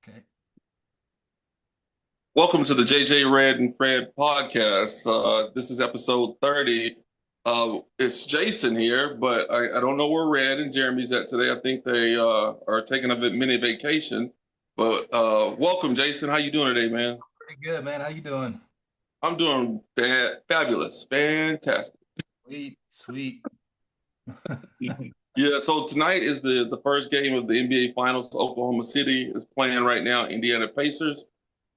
Okay. Welcome to the JJRednFred podcast. This is episode 30. It's Jason here, but I don't know where Red and Jeremy's at today. I think they are taking a mini vacation. But welcome, Jason. How you doing today, man? Pretty good, man. How you doing? I'm doing fabulous, fantastic. Sweet, sweet. Yeah, so tonight is the first game of the NBA Finals. Oklahoma City is playing right now, Indiana Pacers.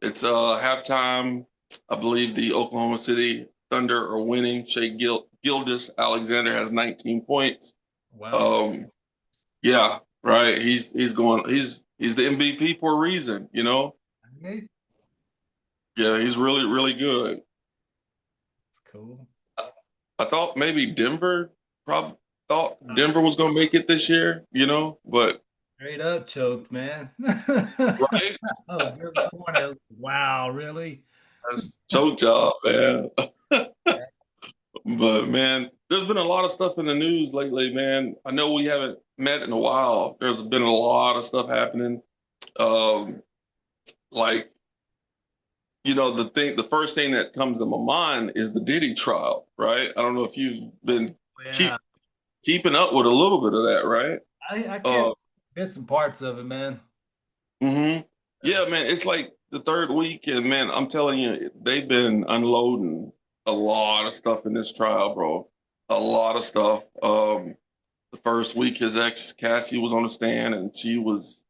It's halftime. I believe the Oklahoma City Thunder are winning. Gilgeous Alexander has 19 points. Wow. Um, yeah, right. He's the MVP for a reason, you know. Hey, Yeah, he's really good. that's cool. I thought maybe probably thought Denver was gonna make it this year, you know, but Straight up choked, man. right, I was disappointed. Wow, really? that's choke job, man. But man, there's been a lot of stuff in the news lately, man. I know we haven't met in a while. There's been a lot of stuff happening. Um, like, the first thing that comes to my mind is the Diddy trial, right? I don't know if you've been Yeah. keep keeping up with a little bit of that, right? I can't Uh, get some parts of it, man. hmm Yeah, man, it's like the third week, and man, I'm telling you, they've been unloading a lot of stuff in this trial, bro. A lot of stuff. The first week, his ex Cassie was on the stand, and she was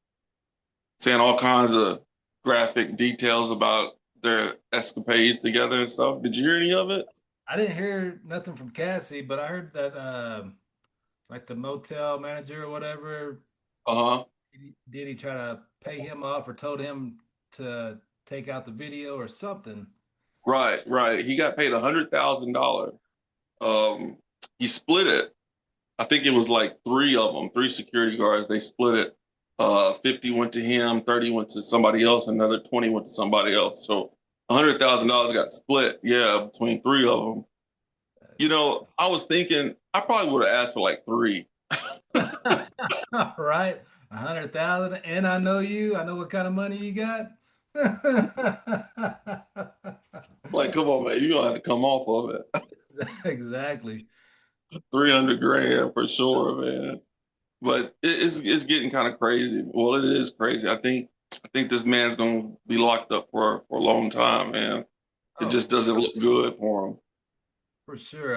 saying all kinds of graphic details about their escapades together and stuff. Did you hear any of it? I didn't hear nothing from Cassie, but I heard that like the motel manager or whatever, Uh-huh. did he try to pay him off or told him to take out the video or something? Right. He got paid $100,000. Um, he split it. I think it was like three of them, three security guards. They split it. 50 went to him, 30 went to somebody else, another 20 went to somebody else. So $100,000 got split, yeah, between three of them. I was thinking I probably would have asked for like three. Right? 100,000, and I know you. I know what kind of money you got. Like, come on, man, you're gonna have to come off of it. Exactly. 300 grand for sure, man. But it's getting kind of crazy. Well, it is crazy. I think this man's gonna be locked up for a long time, man. It Oh, just doesn't look good for him. for sure.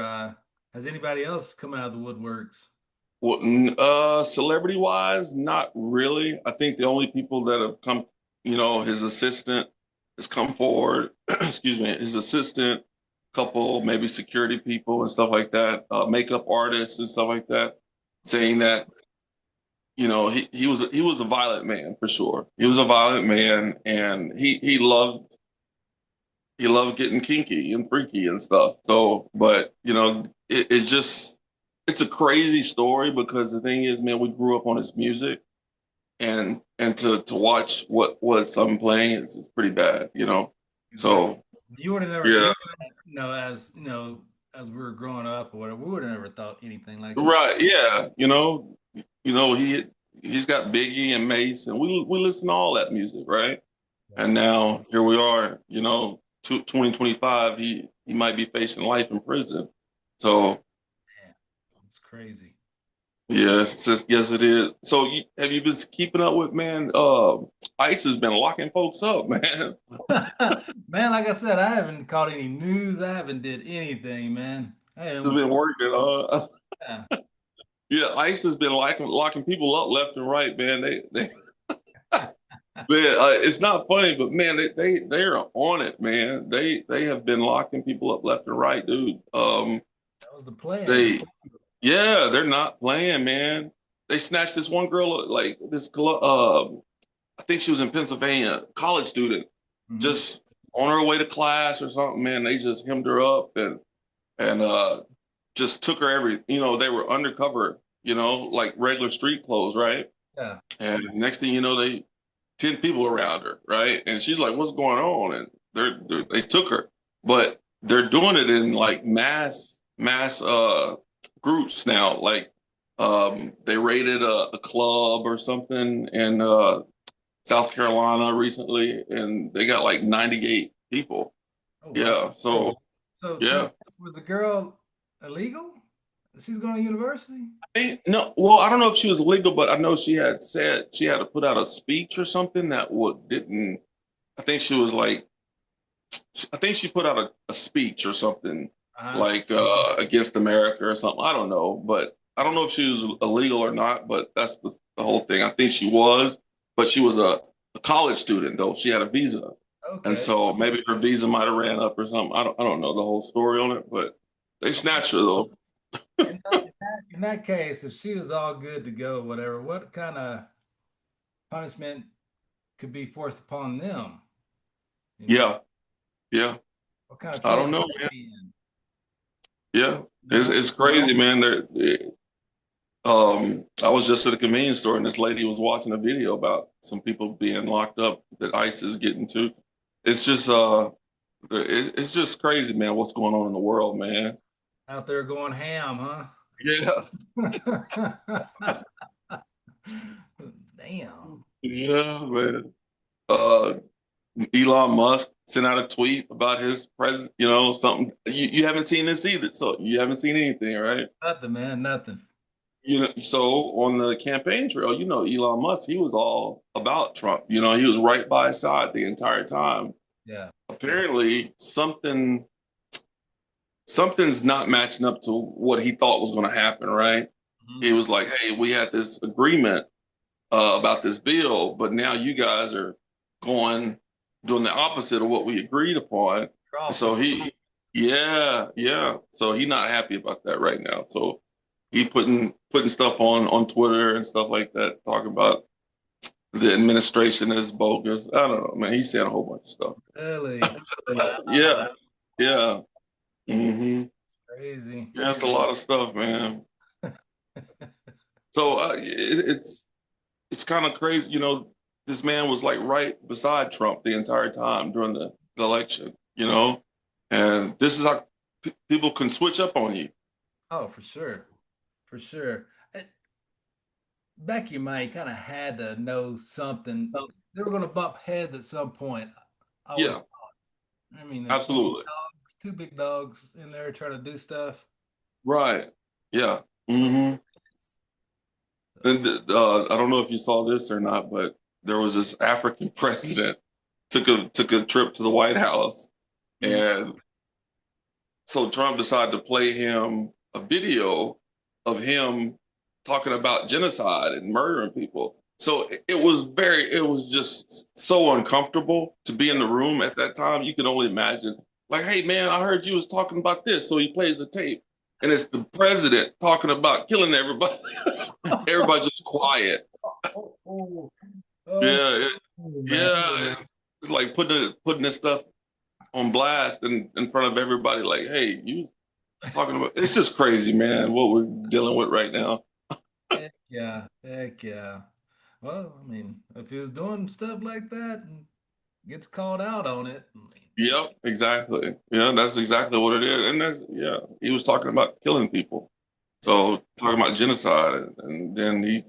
Has anybody else come out of the woodworks? Well, celebrity wise, not really. I think the only people that have come, his assistant has come forward. Excuse me, his assistant, couple maybe security people and stuff like that, makeup artists and stuff like that, saying that he was a violent man for sure. He was a violent man, and he loved getting kinky and freaky and stuff. So, but it's a crazy story because the thing is, man, we grew up on his music, and to watch what's I'm playing is pretty bad, you know. Exactly. So You would have never, yeah, as as we were growing up or whatever, we would have never thought anything like that. right, yeah, he's got Biggie and Mace, and we listen to all that music, right? Yeah. And now here we are, 2025, he might be facing life in prison. So Man, it's crazy. yes, it is. So have you been keeping up with, man? ICE has been locking folks up, man. Man, like I said, I haven't caught any news. I haven't did anything, man. I It's haven't. been working. Yeah. Yeah, ICE has been locking people up left and right, man. Man, it's not funny, but man, they're on it, man. They have been locking people up left and right, dude. That was the plan. They Yeah, they're not playing, man. They snatched this one girl, like I think she was in Pennsylvania, college student, Mhm. just on her way to class or something, man. They just hemmed her up and just took her they were undercover, like regular street clothes, right? Yeah. And next thing you know, 10 people around her, right? And she's like, what's going on? And they took her. But they're doing it in like mass groups now. Like they raided a club or something, and South Carolina recently, and they got like 98 people. Oh wow. Yeah, so So tell me, yeah. was the girl illegal? She's going to university? No, well, I don't know if she was illegal, but I know she had said she had to put out a speech or something that what didn't. I think she was like, I think she put out a speech or something Uh-huh. like against America or something. I don't know, but I don't know if she was illegal or not. But that's the whole thing. I think she was, but she was a college student though. She had a visa, and Okay. so maybe her visa might have ran up or something. I don't know the whole story on it, but they snatched her though. In that case, if she was all good to go, whatever, what kind of punishment could be forced upon them? You know, Yeah, yeah. what kind of I trouble don't would know, they man. be in? Yeah, You know? it's crazy, man. I was just at a convenience store and this lady was watching a video about some people being locked up that ICE is getting to. It's just it's just crazy, man. What's going on in the world, man? Out there going ham, huh? Yeah, Damn. yeah, man. Uh, Elon Musk sent out a tweet about his president. You know, something you haven't seen this either, so you haven't seen anything, right? Nothing, man. Nothing. You know, so on the campaign trail, you know, Elon Musk, he was all about Trump. You know, he was right by his side the entire time. Yeah. Apparently, something's not matching up to what he thought was going to happen. Right? Mhm. He was like, "Hey, we had this agreement about this bill, but now you guys are going doing the opposite of what we agreed upon." So Crossing. yeah, yeah. So he's not happy about that right now. So he putting stuff on Twitter and stuff like that, talking about the administration is bogus. I don't know, man. He's saying a whole bunch of stuff. Really? Yeah, yeah, hmm Crazy. yeah. It's a lot of stuff, man. So it's kind of crazy, you know. This man was like right beside Trump the entire time during the election, you know, and this is how people can switch up on you. Oh, for sure. For sure. Back in your mind, you kind of had to know something. They were going to bump heads at some point. I always Yeah, thought. I mean, there's absolutely. two big dogs in there trying to do stuff. Right. Yeah. hmm And I don't know if you saw this or not, but there was this African president took a trip to the White House, Mm. and so Trump decided to play him a video of him talking about genocide and murdering people. So it was just so uncomfortable to be in the room at that time. You can only imagine, like, hey man, I heard you was talking about this. So he plays the tape, and it's the president talking about killing everybody. Everybody just quiet. Oh, oh, oh, Yeah, man. yeah. It's like putting this stuff on blast in front of everybody. Like, hey, you talking about? It's just crazy, man. What we're dealing with right now. Heck yeah. Heck yeah. Well, I mean, if he was doing stuff like that and gets called out on it, I mean, Yep, exactly. Yeah, that's exactly what it is. And that's yeah, he was talking about killing people. yeah. So talking about genocide, and then he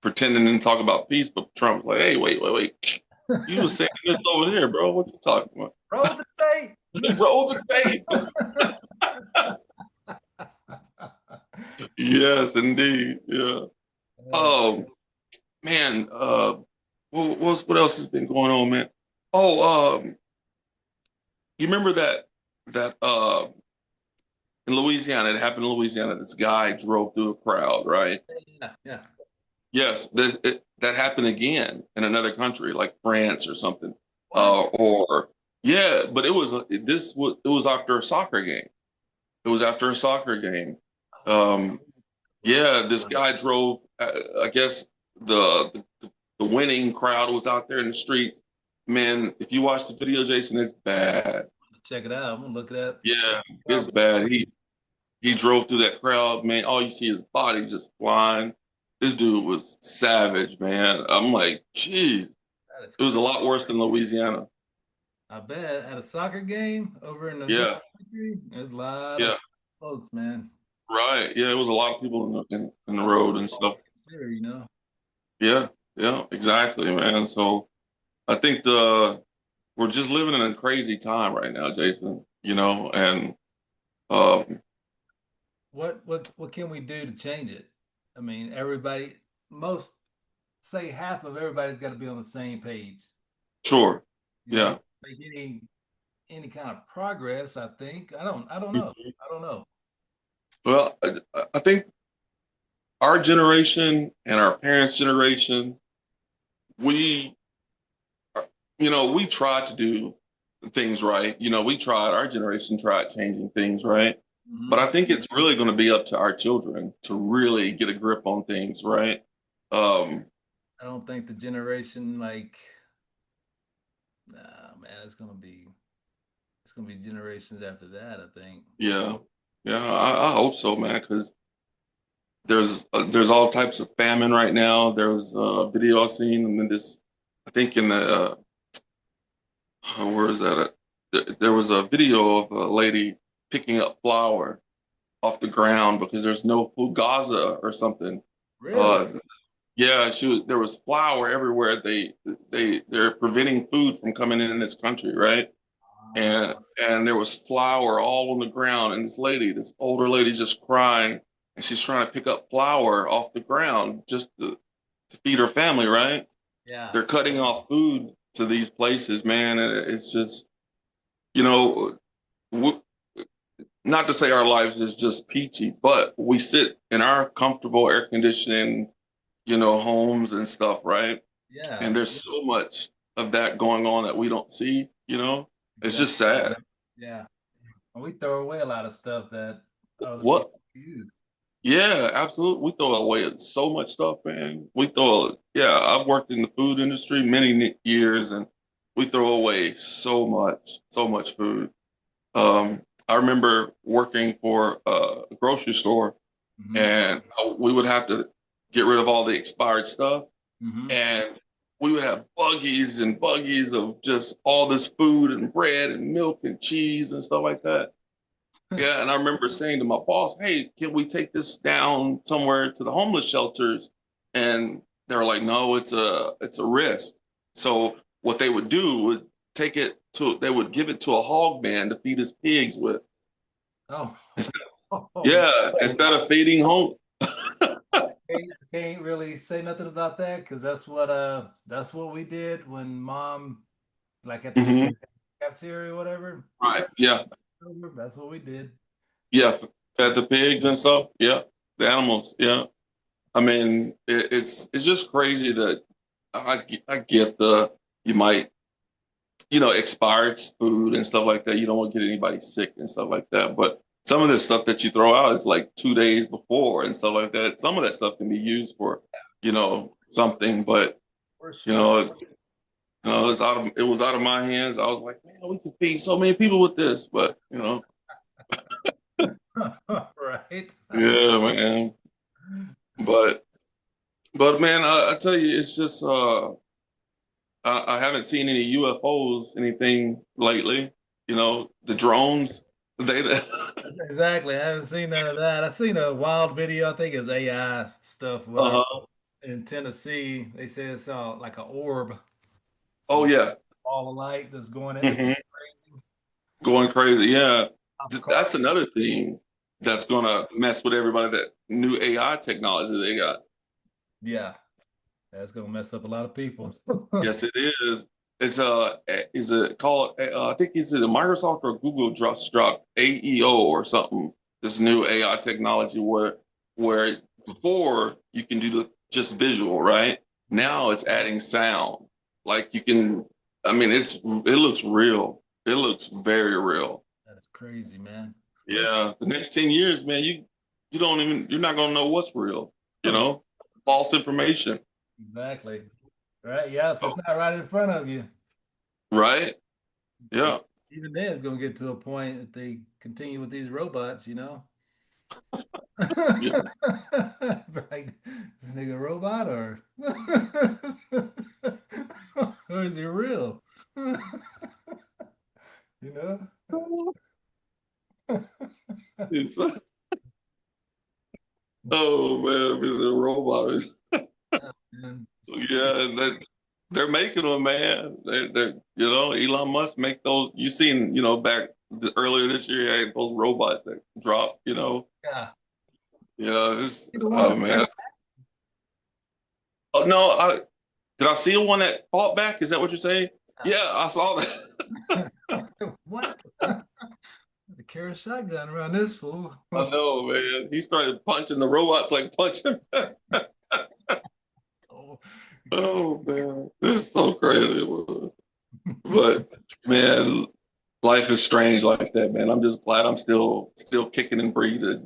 pretending to talk about peace, but Trump's like, hey, wait. You was saying this over there, bro. What you talking about? Roll the tape. Roll the tape. Yes, indeed. Yeah. Oh man. What else has been going on, man? Oh, you remember that in Louisiana? It happened in Louisiana. This guy drove through a crowd, right? Yeah, yeah. Yes, that happened again in another country, like France or something. What? Or yeah, but it was after a soccer game. It was after a soccer game. Um, yeah, this guy drove. I guess the winning crowd was out there in the streets. Man, if you watch the video, Jason, it's bad. Check it out. I'm gonna look at Yeah, it's that. bad. He drove through that crowd, man. All you see is bodies just flying. This dude was savage, man. I'm like, geez, That is it was a crazy. lot worse than Louisiana. I bet at a soccer game over in a Yeah, different country, there's a lot of yeah, folks, man. right. Yeah, it was a lot of people in the road and stuff. Consider, you know. Yeah, Yeah, exactly, man. So I think we're just living in a crazy time right now, Jason, and um, What can we do to change it? I mean, everybody, most say half of everybody's got to be on the same page. sure. You know, Yeah. make any kind of progress. I think I don't know. Mhm. I don't know. Well, I think our generation and our parents' generation, we, we tried to do things right. Our generation tried changing things right. But Hmm. I think it's really going to be up to our children to really get a grip on things, right? Um, I don't think the generation like, nah, man, it's gonna be generations after that. I think. yeah, yeah, I hope so, man, because there's all types of famine right now. There was a video I seen, and then I think in the where is that? There was a video of a lady picking up flour off the ground because there's no food, Gaza or something. Really? Uh, yeah, there was flour everywhere. They're preventing food from coming in this country, right? And there was flour all on the ground, and this older lady, just crying, and she's trying to pick up flour off the ground just to feed her family, right? Yeah. They're cutting off food to these places, man, and it's just, you know, w not to say our lives is just peachy, but we sit in our comfortable air conditioning, homes and stuff, right? Yeah. And there's so much of that going on that we don't see. It's Exactly. just sad. Yeah. And we throw away a lot of stuff that other What? people use. Yeah, absolutely. We throw away so much stuff, man. Yeah, I've worked in the food industry many years, and we throw away so much food. I remember working for a grocery store, Hmm. and we would have to get rid of all the expired stuff, Hmm. and we would have buggies and buggies of just all this food and bread and milk and cheese and stuff like that. Yeah, and I remember saying to my boss, "Hey, can we take this down somewhere to the homeless shelters?" And they were like, "No, it's a risk." So what they would do would they would give it to a hog man to feed his pigs with. Oh. Instead- Oh. yeah, instead of feeding home. Can't really say nothing about that because that's what we did when mom, like at the school Hmm. cafeteria or whatever. Right. Yeah. That's what we did. Yeah. Fed the pigs and stuff. Yeah. The animals. Yeah. I mean, it's just crazy that I get you might expired food and stuff like that. You don't want to get anybody sick and stuff like that. But some of this stuff that you throw out is like 2 days before and stuff like that. Some of that stuff can be used for, something, but For you sure. know, it was out of my hands. I was like, man, we can feed so many people with this, but Right. yeah, man. But man, I tell you, it's just I haven't seen any UFOs, anything lately. The drones, they. Exactly. I haven't seen none of that. I seen a wild video. I think it's AI stuff, whatever. Uh-huh. In Tennessee, they said it's like an orb. It's a Oh yeah. ball of light that's going at Hmm. crazy. Going crazy. Yeah. Top car. That's another thing that's gonna mess with everybody. That new AI technology they got. Yeah, that's gonna mess up a lot of people. Yes, it is. It's is it called? I think it's either Microsoft or Google just dropped AEO or something. This new AI technology where before you can do just visual, right? Now it's adding sound. Like you can. I mean, it looks real. It looks very real. That's crazy, man. Yeah, the next 10 years, man, you're not gonna know what's real, you Right. know? False information. Exactly. Right. Yeah. If Oh, it's not right in front of you, right? e- Yeah. even then, it's gonna get to a point if they continue with these robots. Yeah. Like, this nigga a robot or or is he real? You know? It's, oh man, if it's a robot. And Yeah, Yeah, they're making them, man. They're Elon Musk make those. You seen back earlier this year, he had those robots that dropped. Yeah. Yeah, it's The one oh that man. Oh no, did I see one that fought back? Is that what you're saying? Yeah, I saw that. what? The carry shotgun around this fool. I know, man. He started punching the robots like punching. Oh, Oh man, this is so crazy. But man, life is strange like that, man. I'm just glad I'm still kicking and breathing.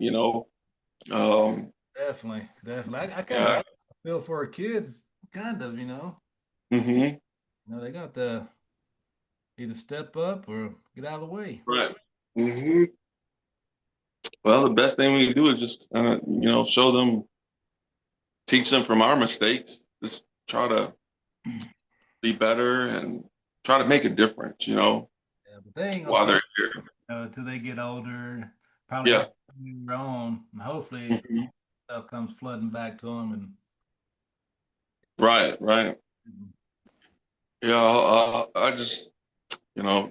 Um, definitely, definitely. I kind of yeah. feel for our kids, kind of. Hmm. They got to either step up or get out of the way. Right. Hmm. Well, the best thing we can do is just show them, teach them from our mistakes. Just try to be better and try to make a difference, Yeah, but they ain't gonna while see they're here. till they get older. Probably Yeah. have their own. And hopefully, Hmm. stuff comes flooding back to them. Right. Right. And Yeah. I just,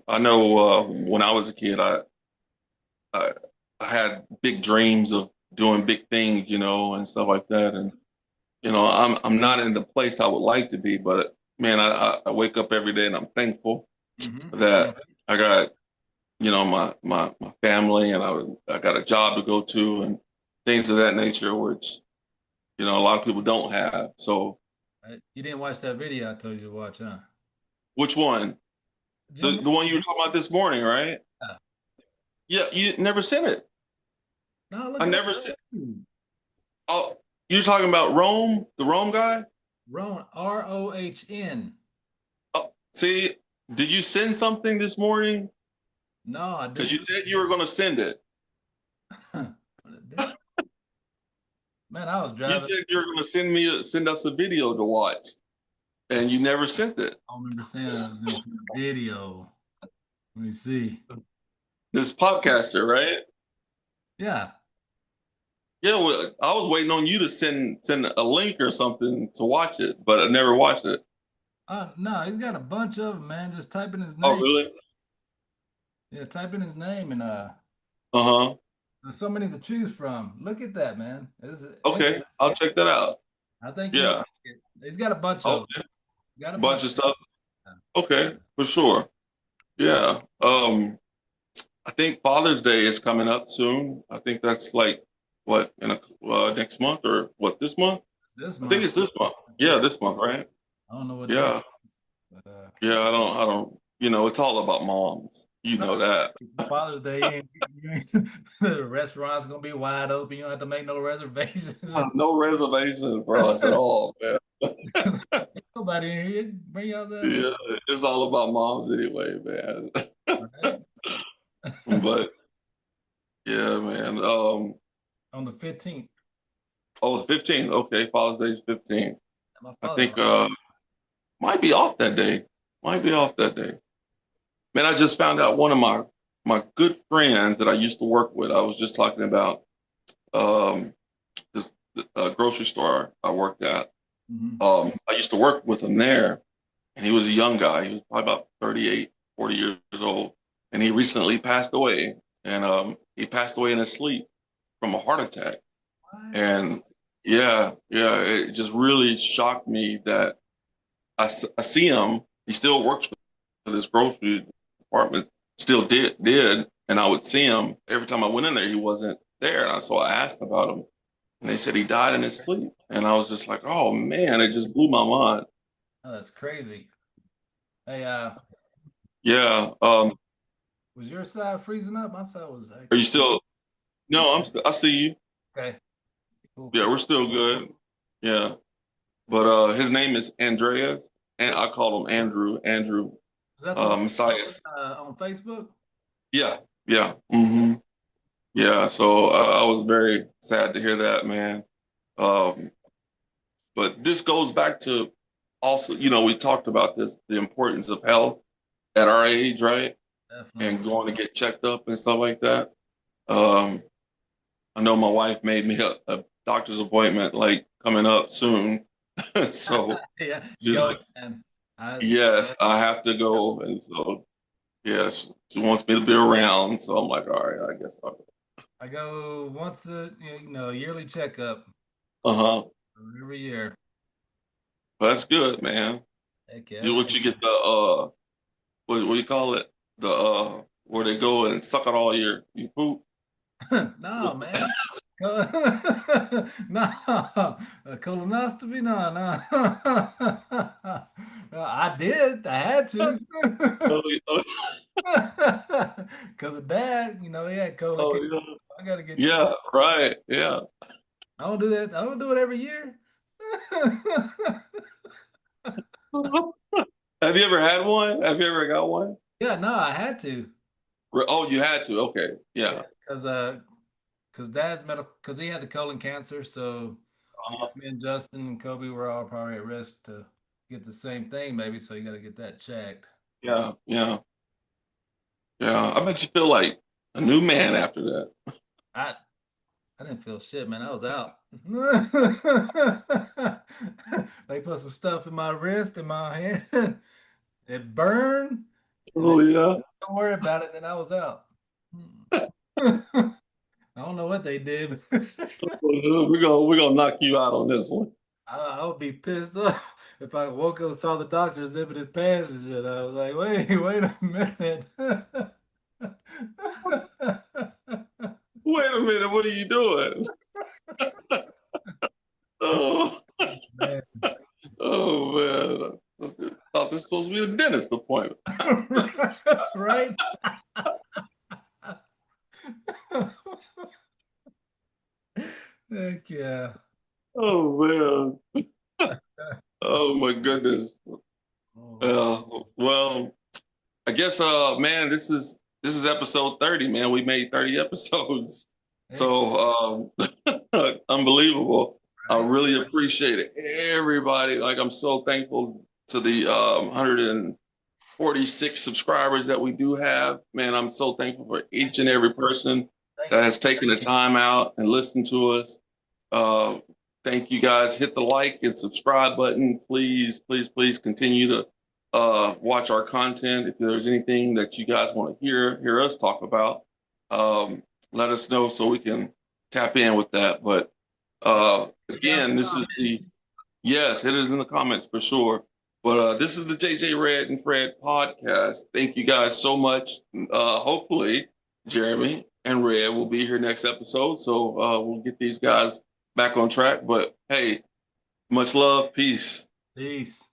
I know when I was a kid, I I had big dreams of doing big things, and stuff like that. And I'm not in the place I would like to be, but man, I wake up every day and I'm thankful that I got my family, and I got a job to go to and things of that nature, which a lot of people don't have. So you didn't watch that video I told you to watch, huh? which one? The Jim, the one you were talking about this morning, right? Yeah, you never sent it. no, I look it up. never sent. Oh, you're talking about Rome, the Rome guy? Rohn. Oh, see, did you send something this morning? No, I Because you didn't. said you were going to send it. Man, I was You driving. said you were going to send us a video to watch, and you never sent it. I don't remember saying I was doing some video. Let me see. This podcaster, right? Yeah. Yeah, well, I was waiting on you to send a link or something to watch it, but I never watched it. No, he's got a bunch of them, man. Just type in his Oh, name. really? Yeah, type in his name and Uh-huh. there's so many to choose from. Look at that, man. Okay, I'll check that out. I think you'll Yeah. like it. He's got a bunch of them. Okay. Got a bunch. Bunch of stuff. Of Okay, for sure. Yeah. I think Father's Day is coming up soon. I think that's like what in next month or what this month? this I think month. it's this month. It's Yeah, this month, right? I don't know what day, Yeah. but Yeah, I don't. It's all about moms. You no, know that. Father's Day, the restaurant's gonna be wide open. You don't have to make no reservations. No reservations for us at all, man. Nobody in here. Bring y'all's ass Yeah, it's all about moms anyway, man. in. But yeah, man. On the 15th. Oh, the 15th. Okay, Father's Day's 15th. My I father. think might be off that day. Might be off that day. Man, I just found out one of my good friends that I used to work with. I was just talking about um this grocery store I worked at. Mhm. I used to work with him there, and he was a young guy. He was probably about 38, 40 years old, and he recently passed away. And he passed away in his sleep from a heart attack. What? And yeah, yeah, it just really shocked me that I see him. He still works for this grocery department, still did, and I would see him every time I went in there. He wasn't there, and so I asked about him, and they said he died in his sleep. And I was just like, oh man, it just blew my mind. Oh, that's crazy. Hey, Yeah. was your side freezing up? My side was Are you actually still? No, I see you. okay. Cool, Yeah, cool. we're still good. Yeah, but his name is Andreas, and I call him Andrew. Andrew Is that the one Messias. on Facebook? Yeah, yeah, yeah. So I was very sad to hear that, man. Um, but this goes back to also, we talked about this, the importance of health at our age, right? Definitely. And going to get checked up and stuff like that. Um, I know my wife made me a doctor's appointment like coming up soon. So Yeah, she's go, like, man. yes, I have to go. And so, yes, she wants me to be around. So I'm like, all right, I guess I'll go. I go once a yearly checkup Uh-huh. every year. That's good, man. Heck yeah. You what you get the what do you call it? The where they go and suck out all your poop. No, man. No, a colonoscopy? No, no. No, I did. I had to. Oh, oh, Because of dad, he had colon oh, cancer. yeah. I got to get checked. Yeah, right. Yeah. I don't do that. I don't do it every year. Have you ever had one? Have you ever got one? Yeah, no, I had to. Oh, you had to. Okay. Yeah, Yeah. because dad's medical, because he had the colon cancer. So I Uh, guess me and Justin and Kobe were all probably at risk to get the same thing, maybe. So you got to get that checked. yeah. Yeah. Yeah. I bet you feel like a new man after that. I I didn't feel shit, man. I was out. They put some stuff in my wrist and my hand. It burned, and they Oh yeah. don't worry about it. Then I was out. I don't know what they did. We're gonna knock you out on this one. I would be pissed off if I woke up and saw the doctor zipping his pants and shit. I was like, wait a minute. Wait a minute, what are you doing? Oh, Man. oh man. I thought this was supposed to be a dentist appointment. Right? Heck yeah. Oh man. Oh my goodness. Oh, Well, I guess man, this is episode 30, man. We made 30 episodes. heck, So unbelievable. I right? really appreciate it. Everybody, like I'm so thankful to the 146 subscribers that we do have. Man, I'm so thankful for each and every person Thank that you. has taken the time out and listened to us. Uh, Thank you guys. Hit the like and subscribe button. Please, please, please continue to watch our content. If there's anything that you guys want to hear us talk about, let us know so we can tap in with that. But Yeah. Down in again, the this is the comments. yes, it is in the comments for sure. But this is the JJ Red and Fred podcast. Thank you guys so much. Hopefully, Jeremy and Red will be here next episode, so we'll get these guys back on track. But hey, much love, peace. Peace.